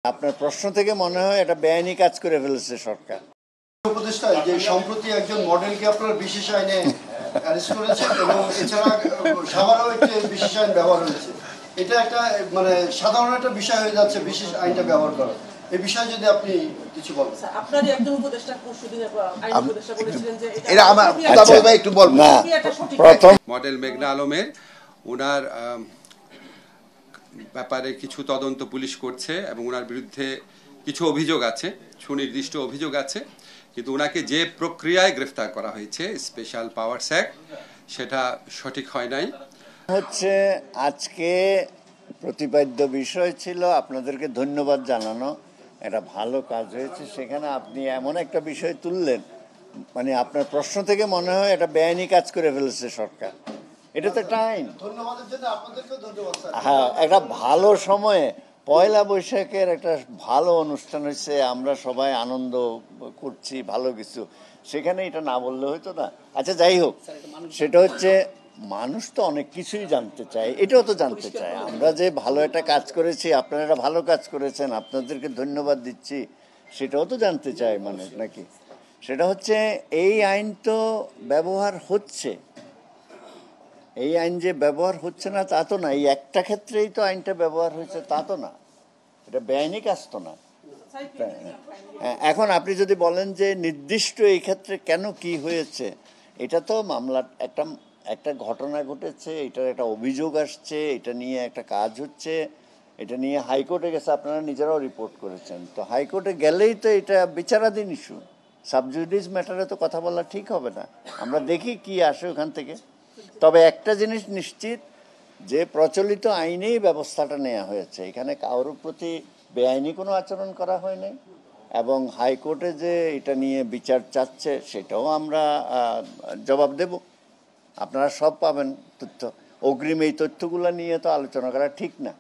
আপনার প্রশ্ন থেকে মনে হয় এটা বেআইনি কাজ করে ফেলেছে সরকার। উপদেষ্টা যে সম্প্রতি একজন মডেলকে আপনার বিশেষ আইনে অ্যারেস্ট করেছে এবং এছাড়া সাভারেও একটি বিশেষ আইন ব্যবহার হয়েছে। এটা একটা মানে সাধারণ একটা বিষয় হয়ে যাচ্ছে বিশেষ আইনটা ব্যবহার করা। এই বিষয়ে যদি আপনি কিছু বলেন। আপনারই একজন উপদেষ্টা পরশুদিন আইন উপদেষ্টা বলেছিলেন যে এটা আমার ভাই একটু বলবো না। প্রথম মডেল মেঘনা আলমের ওনার ব্যাপারে কিছু তদন্ত পুলিশ করছে এবং ওনার বিরুদ্ধে কিছু অভিযোগ আছে, সুনির্দিষ্ট অভিযোগ আছে, কিন্তু ওনাকে যে প্রক্রিয়ায় গ্রেফতার করা হয়েছে স্পেশাল পাওয়ারস অ্যাক্ট সেটা সঠিক হয় নাই। হচ্ছে আজকে প্রতিপাদ্য বিষয় ছিল আপনাদেরকে ধন্যবাদ জানানো, এটা ভালো কাজ হয়েছে। সেখানে আপনি এমন একটা বিষয় তুললেন, মানে আপনার প্রশ্ন থেকে মনে হয় এটা বেআইনি কাজ করে ফেলেছে সরকার। এটা তো একটা আইন। ধন্যবাদের জন্য আপনাদেরকেও ধন্যবাদ স্যার। হ্যাঁ, একটা ভালো সময়ে পয়লা বৈশাখের একটা ভালো অনুষ্ঠান হয়েছে, আমরা সবাই আনন্দ করছি, ভালো কিছু, সেখানে এটা না বললে হয়তো না। আচ্ছা, যাই হোক, সেটা হচ্ছে মানুষ তো অনেক কিছুই জানতে চায়, এটাও তো জানতে চায় আমরা যে ভালো একটা কাজ করেছি, আপনারা একটা ভালো কাজ করেছেন, আপনাদেরকে ধন্যবাদ দিচ্ছি, সেটাও তো জানতে চায় মানুষ নাকি। সেটা হচ্ছে এই আইন তো ব্যবহার হচ্ছে, এই আইন যে ব্যবহার হচ্ছে না তা তো না, এই একটা ক্ষেত্রেই তো আইনটা ব্যবহার হয়েছে তা তো না, এটা বেআইনি কাজ তো না। এখন আপনি যদি বলেন যে নির্দিষ্ট এই ক্ষেত্রে কেন কি হয়েছে, এটা তো মামলা একটা ঘটনা ঘটেছে, এটার একটা অভিযোগ আসছে, এটা নিয়ে একটা কাজ হচ্ছে, এটা নিয়ে হাইকোর্টে গেছে, আপনারা নিজেরাও রিপোর্ট করেছেন। তো হাইকোর্টে গেলেই তো এটা বিচারাধীন ইস্যু, সাবজুডিস ম্যাটারে তো কথা বলা ঠিক হবে না। আমরা দেখি কি আসে ওখান থেকে। তবে একটা জিনিস নিশ্চিত, যে প্রচলিত আইনেই ব্যবস্থাটা নেওয়া হয়েছে, এখানে কারোর প্রতি বেআইনি কোনো আচরণ করা হয় নাই, এবং হাইকোর্টে যে এটা নিয়ে বিচার চাচ্ছে সেটাও আমরা জবাব দেব। আপনারা সব পাবেন তথ্য, অগ্রিম এই তথ্যগুলো নিয়ে তো আলোচনা করা ঠিক না।